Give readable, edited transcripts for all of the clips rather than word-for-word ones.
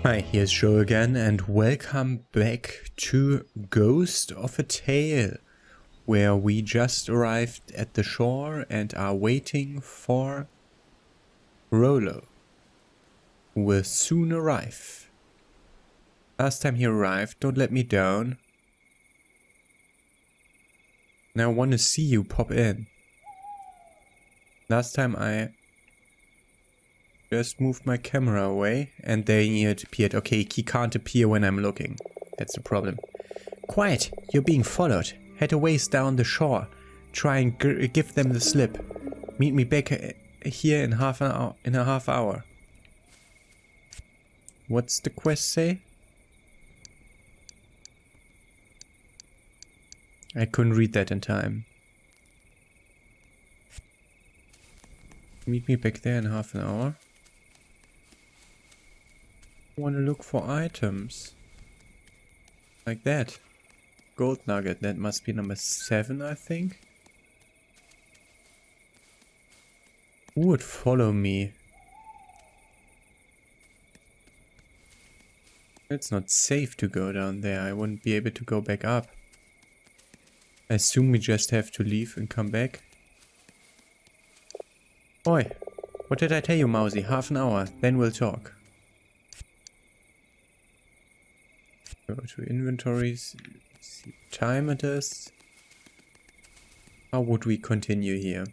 Hi, here's Joe again, and welcome back to Ghost of a Tale, where we just arrived at the shore and are waiting for Rollo, who will soon arrive. Last time he arrived, don't let me down. Now I want to see you pop in. Last time I just moved my camera away and there he had appeared. Okay, he can't appear when I'm looking. That's the problem. Quiet! You're being followed. Head a ways down the shore. Try and give them the slip. Meet me back here in a half hour. What's the quest say? I couldn't read that in time. Meet me back there in half an hour. Want to look for items like that. Gold nugget, that must be number 7, I think. Who would follow me? It's not safe to go down there. I wouldn't be able to go back up. I assume we just have to leave and come back. Oi, what did I tell you, mousy? Half an hour, then we'll talk. Go to inventories, see what time it is. How would we continue here?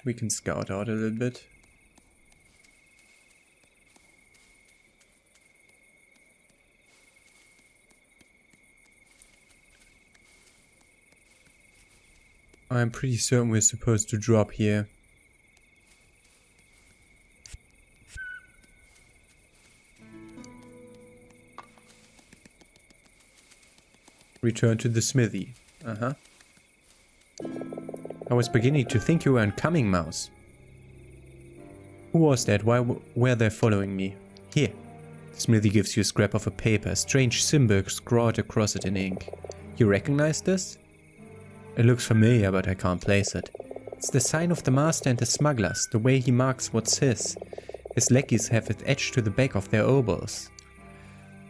We can scout out a little bit. I'm pretty certain we're supposed to drop here. Return to the smithy. I was beginning to think you weren't coming, Mouse. Who was that? Why were they following me? Here. The smithy gives you a scrap of a paper, a strange symbol scrawled across it in ink. You recognize this? It looks familiar, but I can't place it. It's the sign of the master and the smugglers, the way he marks what's his. His lackeys have it etched to the back of their obols.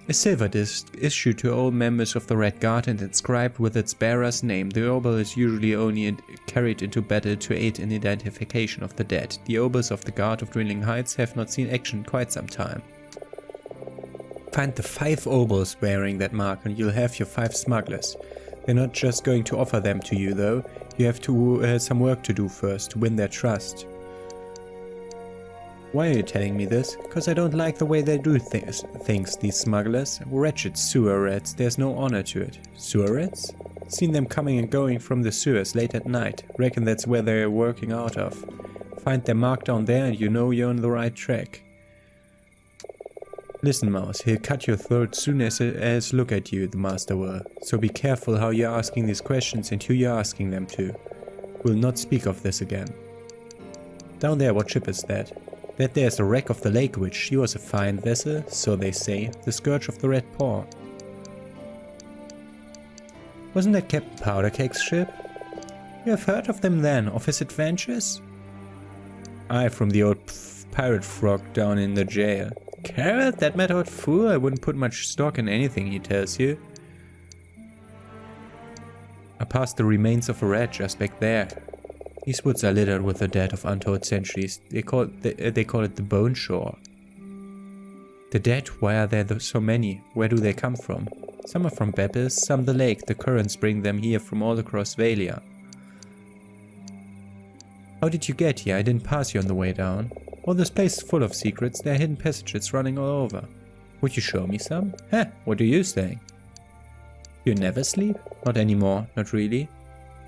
A silver disc issued to all members of the Red Guard and inscribed with its bearer's name. The obol is usually only carried into battle to aid in identification of the dead. The obols of the Guard of Dwindling Heights have not seen action in quite some time. Find the 5 obols bearing that mark and you'll have your 5 smugglers. They're not just going to offer them to you though. You have to some work to do first to win their trust. Why are you telling me this? Because I don't like the way they do things, these smugglers. Wretched sewer rats, there's no honor to it. Sewer rats? Seen them coming and going from the sewers late at night. Reckon that's where they're working out of. Find their mark down there and you know you're on the right track. Listen, Mouse, he'll cut your throat soon as look at you, the master will. So be careful how you're asking these questions and who you're asking them to. We'll not speak of this again. Down there, what ship is that? That there's a wreck of the Lake Witch. She was a fine vessel, so they say, the scourge of the Red Paw. Wasn't that Captain Powdercake's ship? You have heard of them then, of his adventures? Aye, from the old pirate frog down in the jail. Carrot, that mad old fool, I wouldn't put much stock in anything he tells you. I passed the remains of a rat just back there. These woods are littered with the dead of untold centuries. They call it the Bone Shore. The dead? Why are there so many? Where do they come from? Some are from Beppis, some the lake. The currents bring them here from all across Valia. How did you get here? I didn't pass you on the way down. Well, this place is full of secrets. There are hidden passages running all over. Would you show me some? Heh, what are you saying? You never sleep? Not anymore, not really.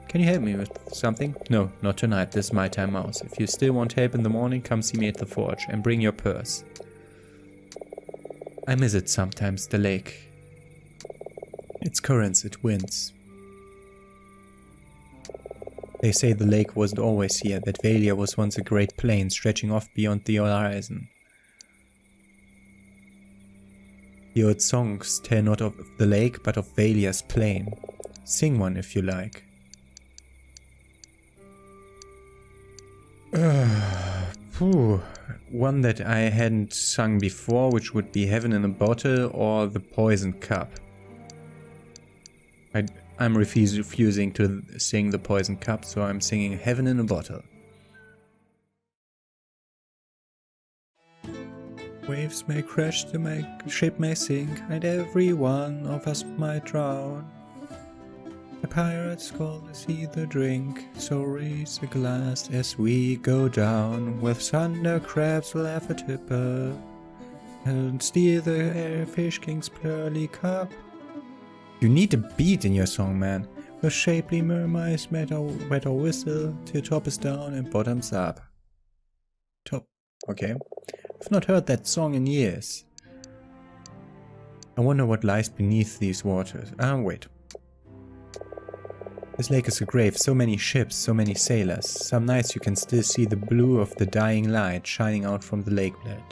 Can you help me with something? No, not tonight. This is my time, Mouse. If you still want help in the morning, come see me at the forge and bring your purse. I miss it sometimes, the lake. Its currents, it winds. They say the lake wasn't always here, that Valia was once a great plain stretching off beyond the horizon. The old songs tell not of the lake, but of Valia's plain. Sing one if you like. Whew. One that I hadn't sung before, which would be Heaven in a Bottle or The Poison Cup. I'm refusing to sing The Poison Cup, so I'm singing Heaven in a Bottle. Waves may crash, the ship may sink, and every one of us might drown. The pirates call the sea the drink, so raise a glass as we go down. With thunder crabs we'll have a tipper, and steal the airfish king's pearly cup. You need a beat in your song, man. With shapely mermaids wet our whistle, till top is down and bottom's up. Top. Okay. I've not heard that song in years. I wonder what lies beneath these waters. Wait. This lake is a grave, so many ships, so many sailors. Some nights you can still see the blue of the dying light shining out from the lake bed.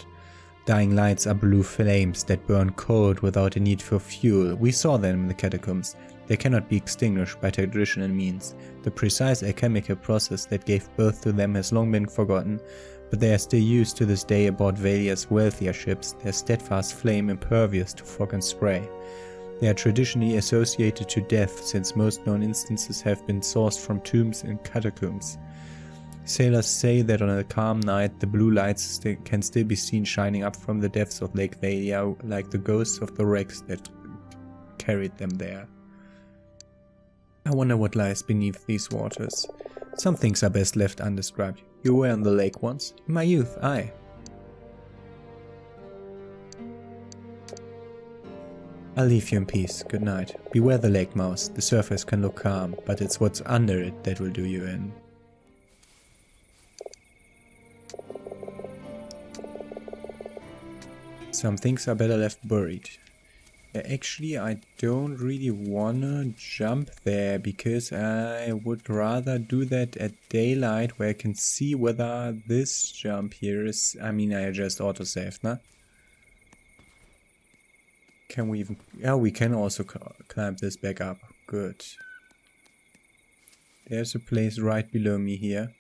Dying lights are blue flames that burn cold without a need for fuel. We saw them in the catacombs. They cannot be extinguished by traditional means. The precise alchemical process that gave birth to them has long been forgotten, but they are still used to this day aboard Valia's wealthier ships, their steadfast flame impervious to fog and spray. They are traditionally associated to death, since most known instances have been sourced from tombs and catacombs. Sailors say that on a calm night the blue lights can still be seen shining up from the depths of Lake Valia, like the ghosts of the wrecks that carried them there. I wonder what lies beneath these waters. Some things are best left undescribed. You were on the lake once? In my youth, aye. I'll leave you in peace. Good night. Beware the lake mouse. The surface can look calm, but it's what's under it that will do you in. Some things are better left buried. Actually, I don't really wanna jump there, because I would rather do that at daylight, where I can see whether this jump here is... I mean, I just autosaved, nah? Can we even... Yeah, we can also climb this back up. Good. There's a place right below me here.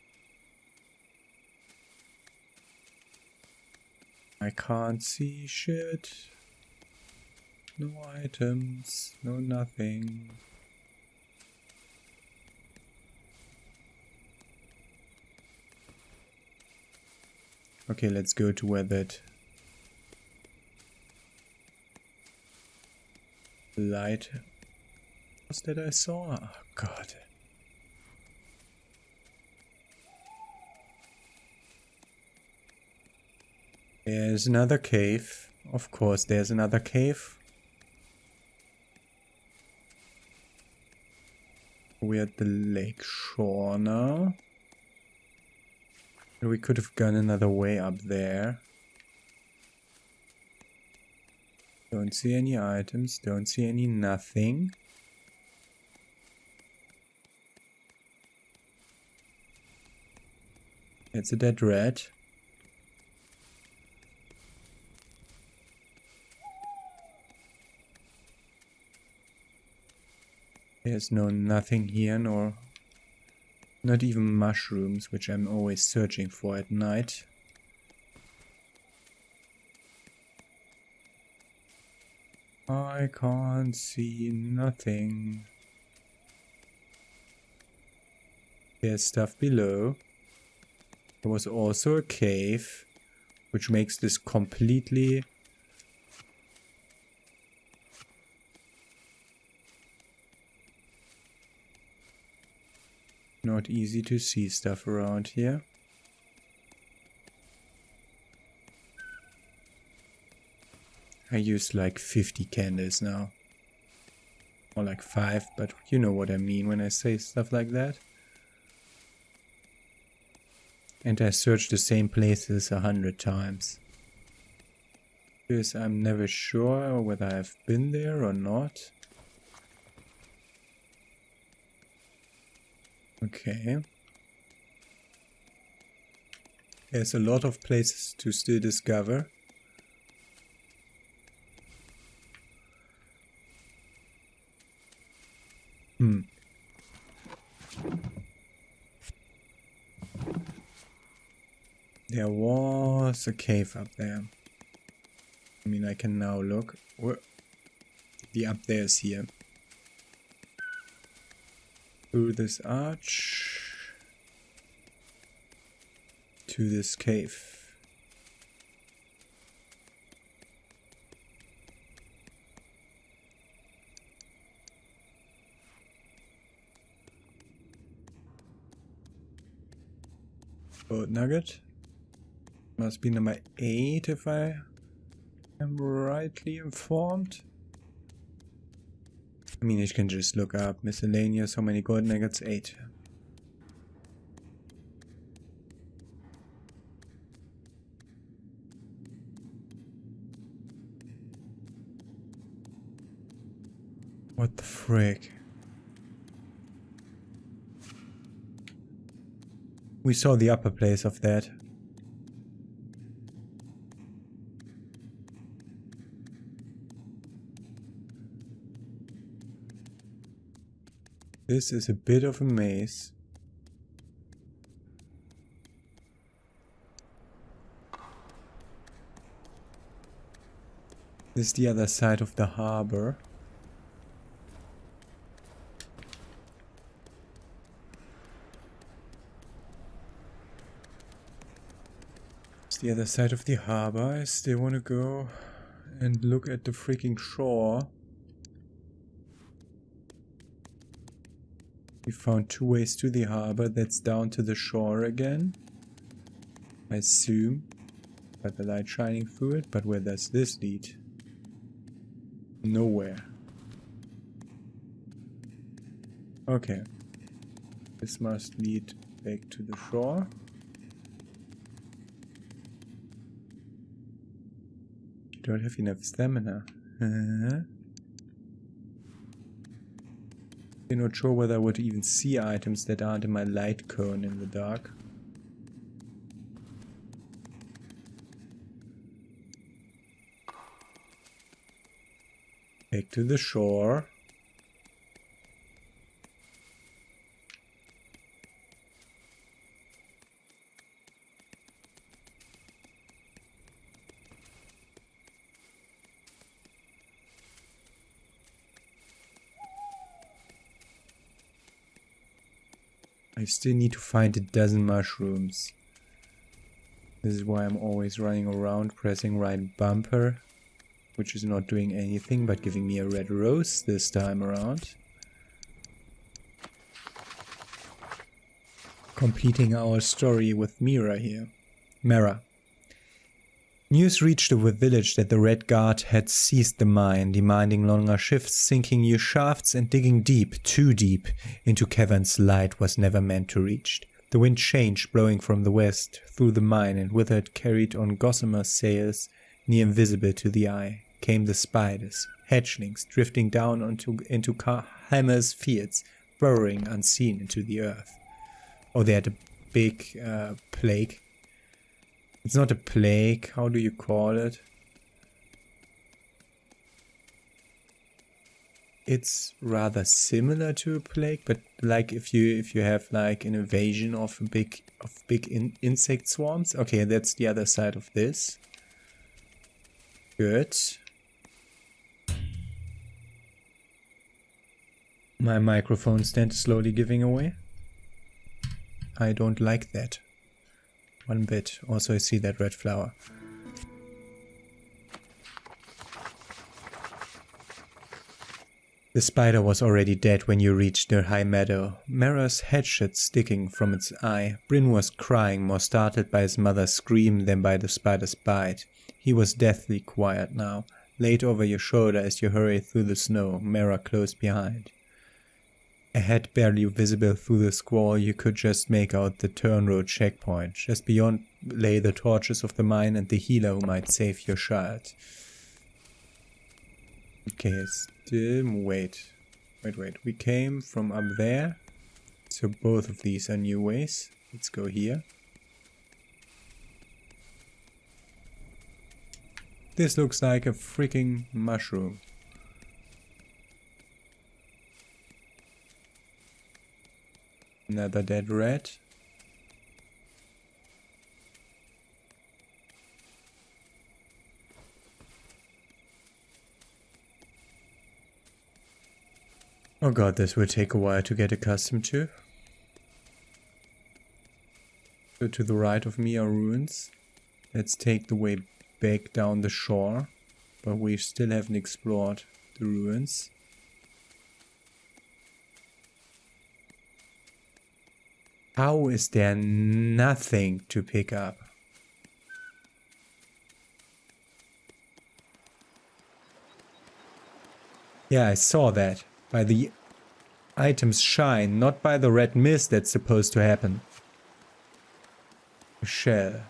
I can't see shit. No items, no nothing. Okay, let's go to where that light was that I saw. Oh god. There's another cave. Of course, there's another cave. We're at the lake shore now. We could have gone another way up there. Don't see any items, don't see any nothing. It's a dead rat. There's nothing here, nor not even mushrooms, which I'm always searching for at night. I can't see nothing. There's stuff below. There was also a cave, which makes this completely not easy to see stuff around here. I used like 50 candles now. Or like 5, but you know what I mean when I say stuff like that. And I searched the same places 100 times. Because I'm never sure whether I've been there or not. Okay. There's a lot of places to still discover. There was a cave up there. I mean, I can now look. The up there is here. Through this arch to this cave. Gold nugget. Must be number 8 if I am rightly informed. I mean, you can just look up miscellaneous, how many gold nuggets? 8. What the frick? We saw the upper place of that. This is a bit of a maze. This is the other side of the harbor. It's the other side of the harbor. I still want to go and look at the freaking shore. We found 2 ways to the harbor. That's down to the shore again, I assume. Got the light shining through it, but where does this lead? Nowhere. Okay. This must lead back to the shore. You don't have enough stamina. I'm not sure whether I would even see items that aren't in my light cone in the dark. Back to the shore. I still need to find a dozen mushrooms. This is why I'm always running around pressing right bumper, which is not doing anything but giving me a red rose this time around. Completing our story with Merra here. Merra. News reached the village that the Red Guard had seized the mine, demanding longer shifts, sinking new shafts and digging deep, too deep, into caverns light was never meant to reach. The wind changed, blowing from the west, through the mine, and with it carried on gossamer sails, near invisible to the eye, came the spiders, hatchlings, drifting down into Hammer's fields, burrowing unseen into the earth. Oh, they had a big plague. It's not a plague, how do you call it? It's rather similar to a plague, but like if you have like an invasion of big insect swarms. Okay, that's the other side of this. Good. My microphone stand is slowly giving away. I don't like that. One bit. Also I see that red flower. The spider was already dead when you reached the high meadow, Merra's hatchet sticking from its eye. Bryn was crying, more startled by his mother's scream than by the spider's bite. He was deathly quiet now, laid over your shoulder as you hurried through the snow, Merra close behind. A head barely visible through the squall, you could just make out the turn road checkpoint. Just beyond lay the torches of the mine and the healer who might save your child. Okay, still wait. We came from up there. So both of these are new ways. Let's go here. This looks like a freaking mushroom. Another dead rat. Oh god, this will take a while to get accustomed to. So to the right of me are ruins. Let's take the way back down the shore. But we still haven't explored the ruins. How is there nothing to pick up? Yeah, I saw that. By the items shine, not by the red mist that's supposed to happen. A shell.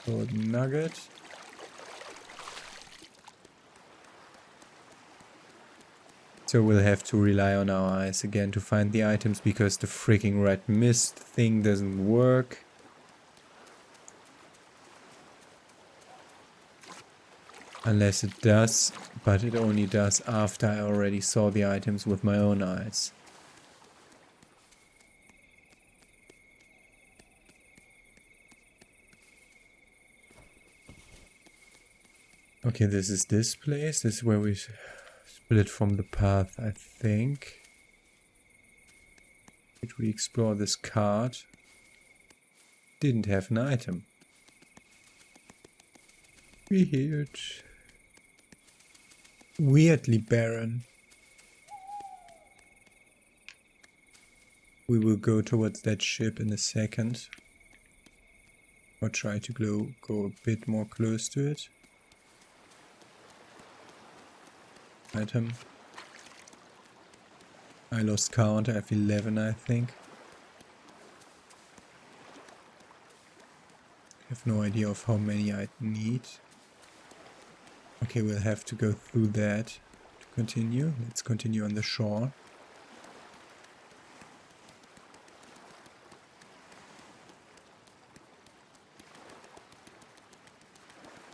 Golden nugget. So we'll have to rely on our eyes again to find the items because the freaking red mist thing doesn't work. Unless it does, but it only does after I already saw the items with my own eyes. Okay, this is this place. This is where we split from the path, I think. Did we explore this card? Didn't have an item. Weird. Weirdly barren. We will go towards that ship in a second. Or try to go a bit more close to it. Item. I lost count. I have 11, I think. I have no idea of how many I need. Okay, we'll have to go through that to continue. Let's continue on the shore.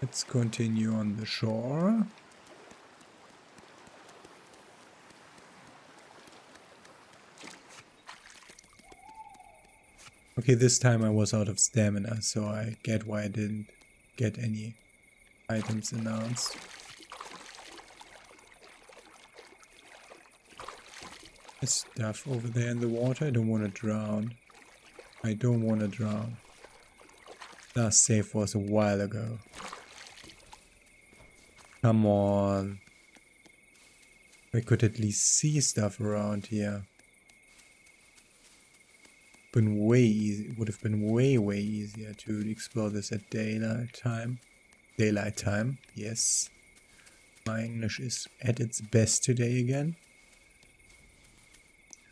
Let's continue on the shore. Okay, this time I was out of stamina, so I get why I didn't get any items announced. There's stuff over there in the water. I don't want to drown. I don't want to drown. Last save was a while ago. Come on. I could at least see stuff around here. Been way easy. Would have been way easier to explore this at daylight time. Daylight time, yes. My English is at its best today again.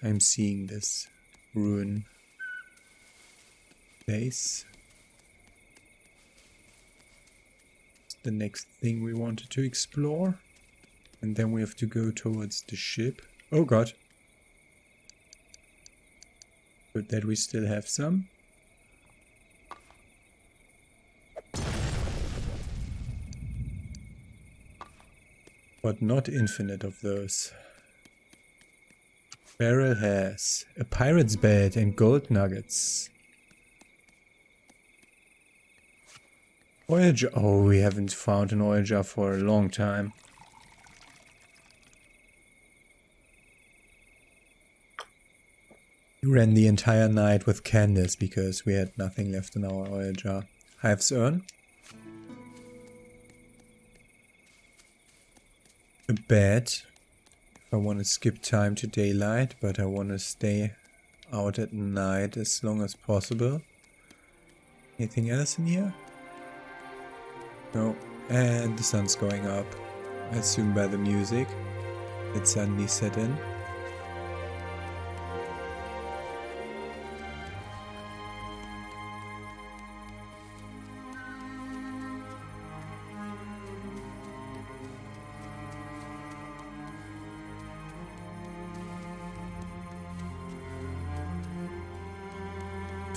I'm seeing this ruin place. It's the next thing we wanted to explore. And then we have to go towards the ship. Oh god. Good that we still have some. But not infinite of those. Barrel has a pirate's bed and gold nuggets. Oil jar. Oh, we haven't found an oil jar for a long time. We ran the entire night with candles because we had nothing left in our oil jar. Hive's urn. A bed. If I want to skip time to daylight, but I want to stay out at night as long as possible. Anything else in here? No. And the sun's going up. I assume by the music. It suddenly set in.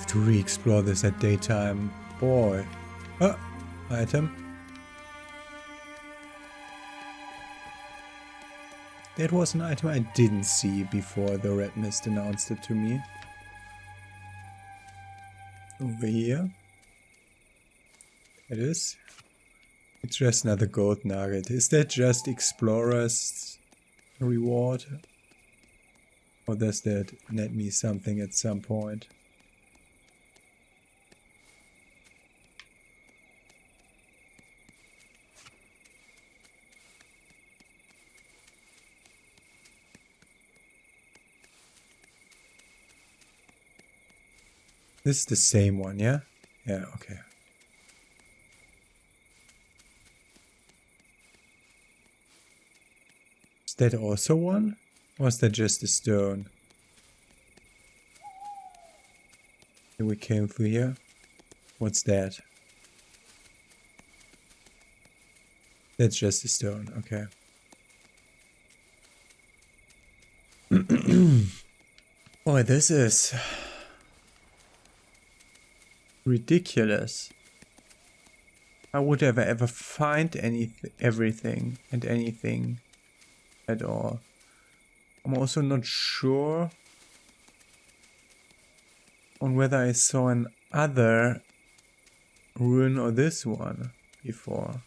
To re-explore this at daytime. Boy. Ah, item. That was an item I didn't see before the red mist announced it to me. Over here. It is. It's just another gold nugget. Is that just explorer's reward? Or does that net me something at some point? This is the same one, yeah? Yeah, okay. Is that also one? Or is that just a stone? Here we came through here. What's that? That's just a stone, okay. Boy, this is ridiculous. How would I ever find everything and anything at all? I'm also not sure on whether I saw an other ruin or this one before.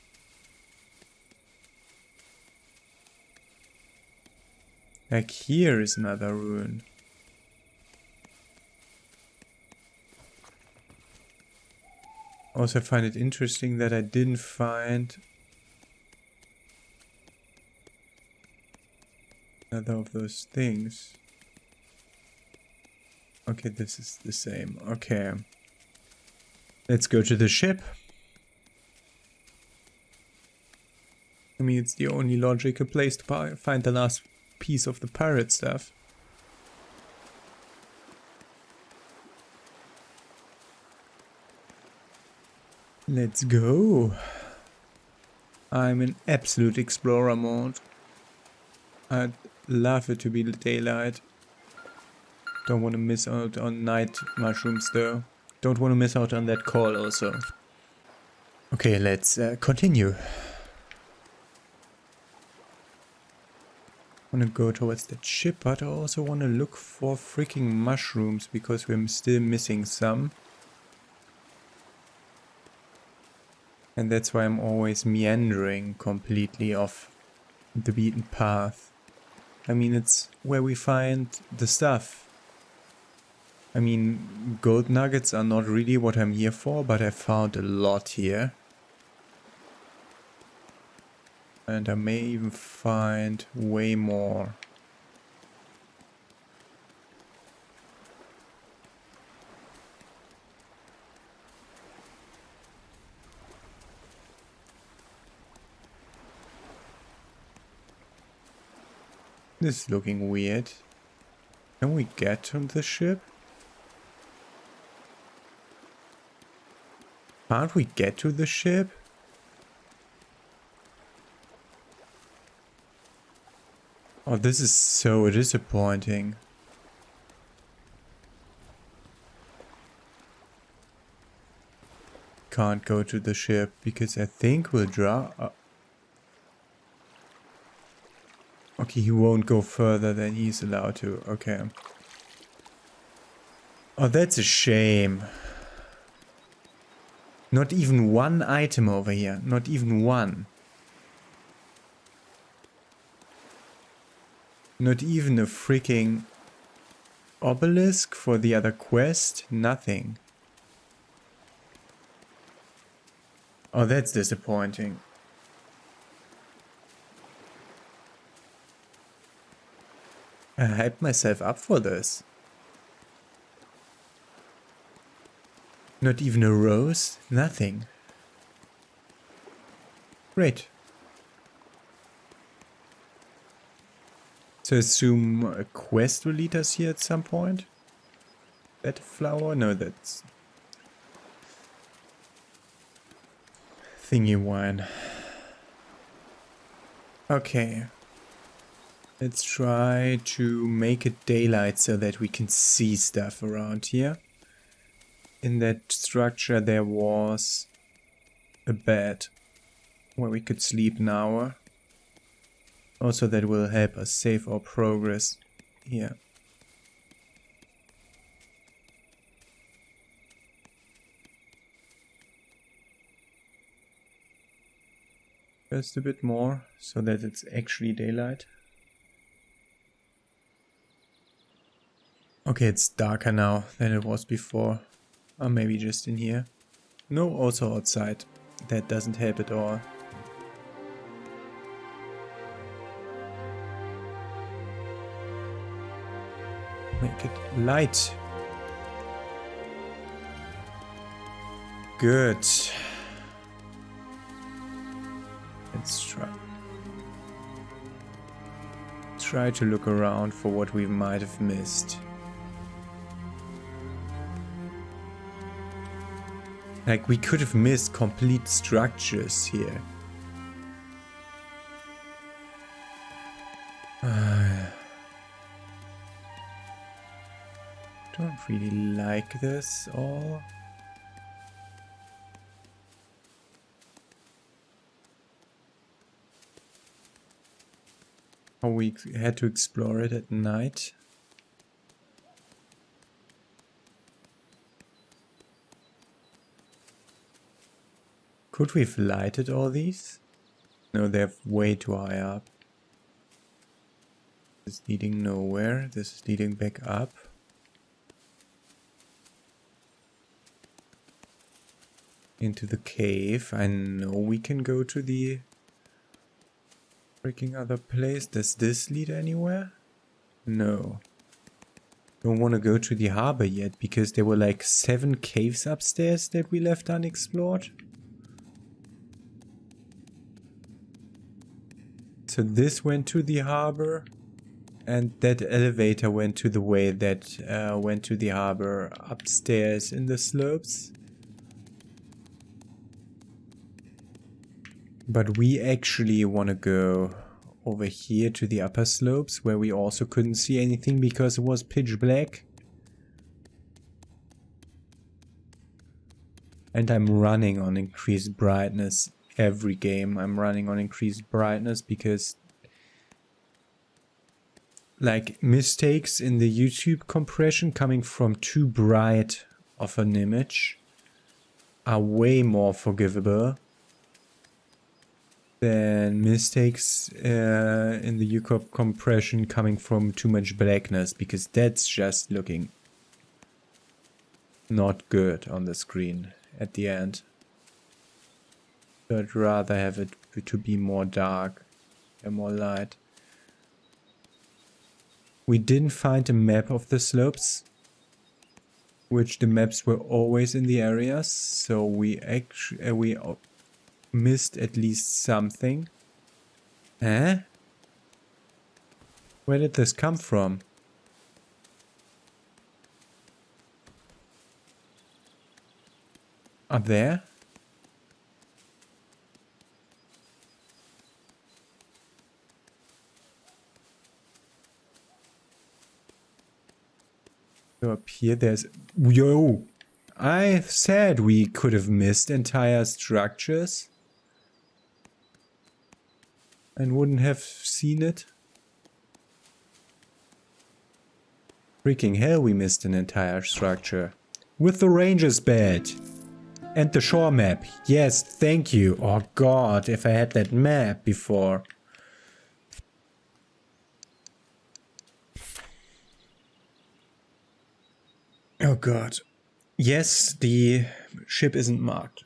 Like here is another ruin. Also, I find it interesting that I didn't find another of those things. Okay, this is the same. Okay. Let's go to the ship. I mean, it's the only logical place to find the last piece of the pirate stuff. Let's go. I'm in absolute explorer mode. I'd love it to be daylight. Don't want to miss out on night mushrooms though. Don't want to miss out on that call also. Okay, let's continue. I want to go towards that ship, but I also want to look for freaking mushrooms because we're still missing some. And that's why I'm always meandering completely off the beaten path. I mean, it's where we find the stuff. I mean, gold nuggets are not really what I'm here for, but I found a lot here. And I may even find way more. This is looking weird. Can we get on the ship? Can't we get to the ship? Oh, this is so disappointing. Can't go to the ship because I think we'll draw. Okay, he won't go further than he's allowed to. Okay. Oh, that's a shame. Not even one item over here. Not even one. Not even a freaking obelisk for the other quest. Nothing. Oh, that's disappointing. I hyped myself up for this. Not even a rose? Nothing. Great. So I assume a quest will lead us here at some point? That flower? No, that's... thingy wine. Okay. Let's try to make it daylight so that we can see stuff around here. In that structure there was a bed where we could sleep an hour. Also that will help us save our progress here. Just a bit more, so that it's actually daylight. Okay, it's darker now than it was before. Or maybe just in here. No, also outside. That doesn't help at all. Make it light. Good. Let's try to look around for what we might have missed. Like, we could have missed complete structures here. Don't really like this all. How we had to explore it at night. Could we have lighted all these? No, they're way too high up. This is leading nowhere. This is leading back up. Into the cave. I know we can go to the freaking other place. Does this lead anywhere? No. Don't want to go to the harbor yet because there were like 7 caves upstairs that we left unexplored. So this went to the harbor, and that elevator went to the way that went to the harbor upstairs in the slopes. But we actually want to go over here to the upper slopes where we also couldn't see anything because it was pitch black. And I'm running on increased brightness. Every game I'm running on increased brightness because like mistakes in the YouTube compression coming from too bright of an image are way more forgivable than mistakes in the YouTube compression coming from too much blackness, because that's just looking not good on the screen at the end. So I'd rather have it to be more dark and more light. We didn't find a map of the slopes, which the maps were always in the areas, so we actually missed at least something. Eh? Where did this come from? Up there? So up here there's... Yo! I said we could have missed entire structures and wouldn't have seen it. Freaking hell, we missed an entire structure. With the ranger's bed. And the shore map. Yes, thank you. Oh god, if I had that map before. Oh god. Yes, the ship isn't marked.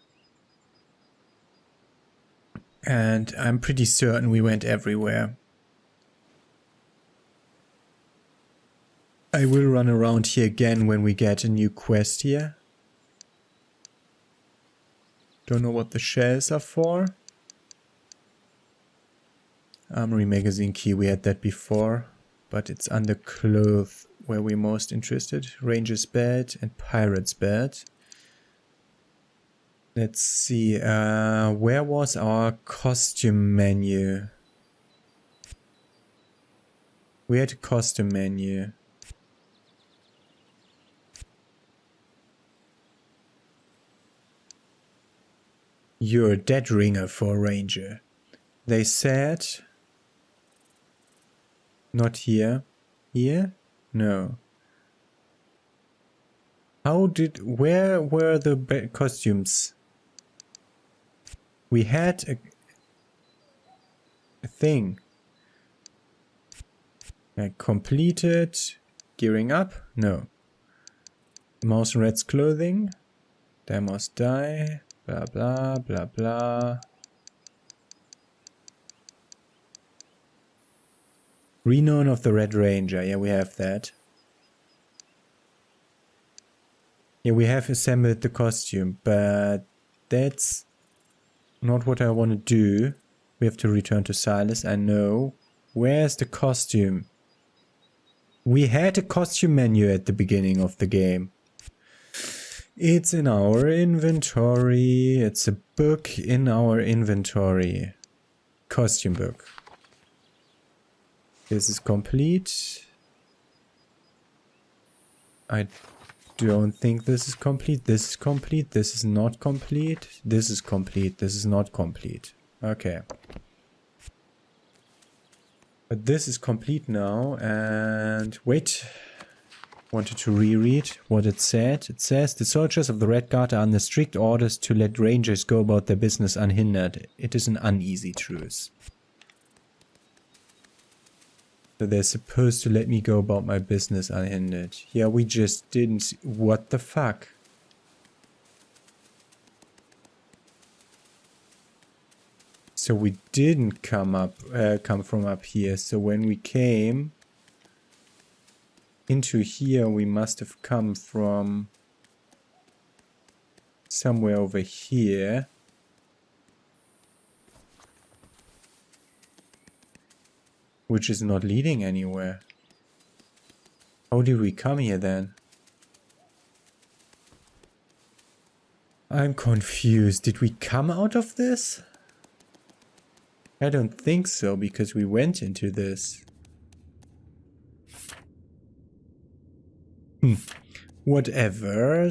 And I'm pretty certain we went everywhere. I will run around here again when we get a new quest here. Don't know what the shells are for. Armory magazine key, we had that before. But it's under clothes where we're most interested. Ranger's bed and pirate's bed. Let's see, where was our costume menu? We had a costume menu. You're a dead ringer for a ranger. They said... Not here. Here? No. Where were the costumes? We had a thing. Completed. Gearing up? No. Mouse and rat's clothing. Demos die. Blah blah blah blah. Renown of the Red Ranger. Yeah, we have that. Yeah, we have assembled the costume, but that's not what I want to do. We have to return to Silas, I know. Where's the costume? We had a costume menu at the beginning of the game. It's in our inventory. It's a book in our inventory. Costume book. This is complete. I don't think this is complete. This is complete. This is not complete. This is complete. This is not complete. Okay. But this is complete now. And wait. Wanted to reread what it said. It says, the soldiers of the Red Guard are under strict orders to let rangers go about their business unhindered. It is an uneasy truce. So they're supposed to let me go about my business unhindered. Yeah, we just didn't see. What the fuck? So we didn't come from up here. So when we came into here, we must have come from somewhere over here. Which is not leading anywhere. How did we come here then? I'm confused. Did we come out of this? I don't think so, because we went into this. Whatever.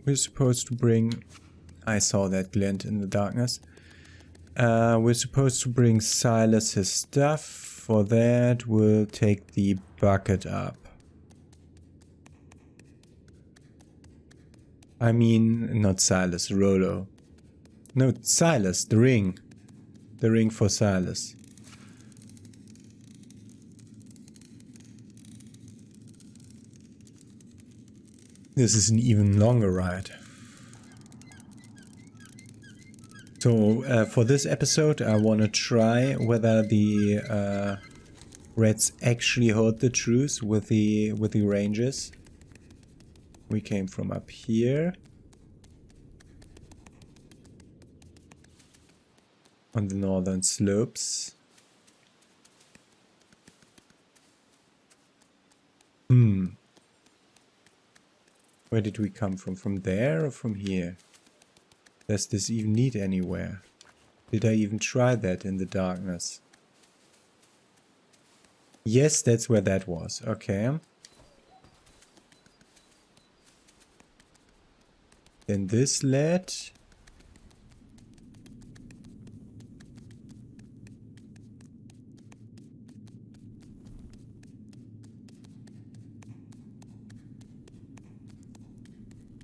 We're supposed to bring... I saw that glint in the darkness. We're supposed to bring Silas his stuff. For that, we'll take the bucket up. I mean, not Silas, Rollo. No, Silas, the ring. The ring for Silas. This is an even longer ride. So for this episode I want to try whether the rats actually hold the truce with the rangers. We came from up here. On the northern slopes. Where did we come from? From there or from here? Does this even lead anywhere? Did I even try that in the darkness? Yes, that's where that was. Okay. Then this led...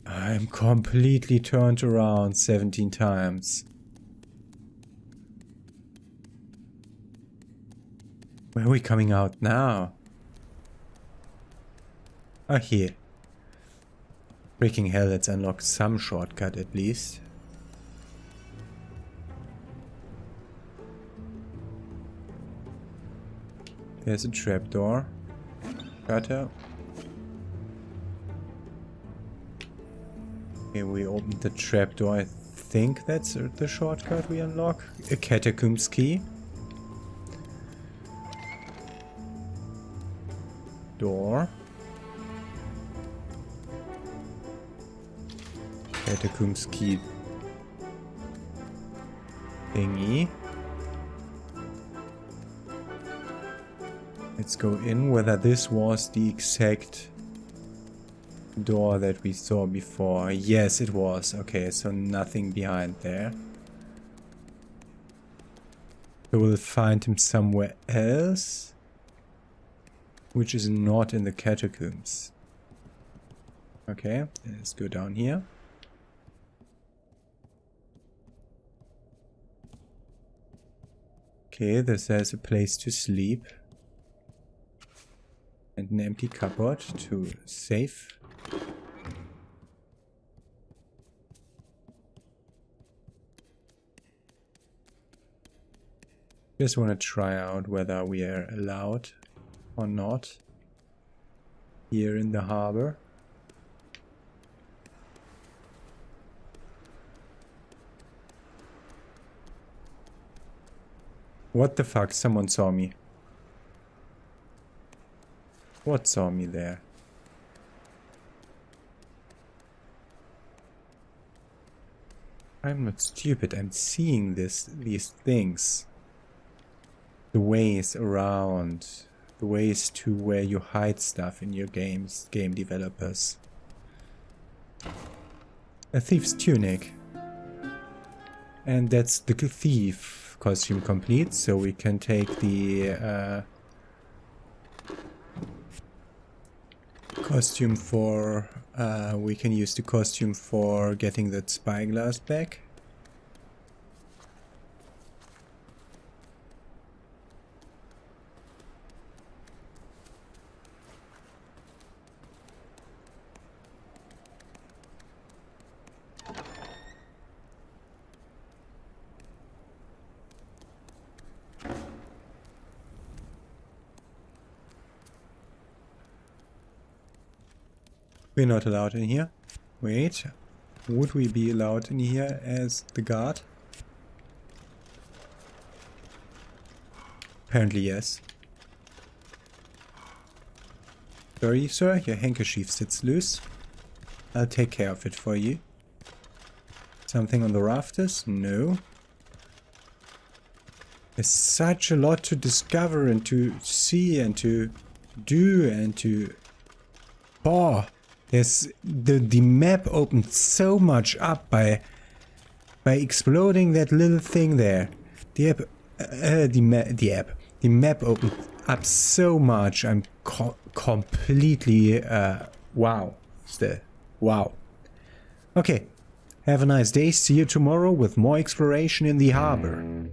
I'm completely turned around 17 times. Where are we coming out now? Ah, here. Freaking hell, let's unlock some shortcut at least. There's a trapdoor. Cutter. Okay, we opened the trapdoor. I think that's the shortcut we unlock. A catacombs key. Door. Catacombs key. Thingy. Let's go in. Whether this was the exact door that we saw before. Yes, it was. Okay, so nothing behind there. So we'll find him somewhere else, which is not in the catacombs. Okay, let's go down here. Okay, this has a place to sleep. And an empty cupboard to save. Just want to try out whether we are allowed or not here in the harbor. What the fuck? Someone saw me. What saw me there? I'm not stupid. I'm seeing these things. The ways around. The ways to where you hide stuff in your games, game developers. A thief's tunic. And that's the thief costume complete, so we can take the costume for we can use the costume for getting that spyglass back. We're not allowed in here. Wait. Would we be allowed in here as the guard? Apparently yes. Sorry, sir. Your handkerchief sits loose. I'll take care of it for you. Something on the rafters? No. There's such a lot to discover and to see and to do and to... Oh! There's the map opened so much up by exploding that little thing there. The map opened up so much. I'm completely wow. Still wow. Okay. Have a nice day. See you tomorrow with more exploration in the harbor.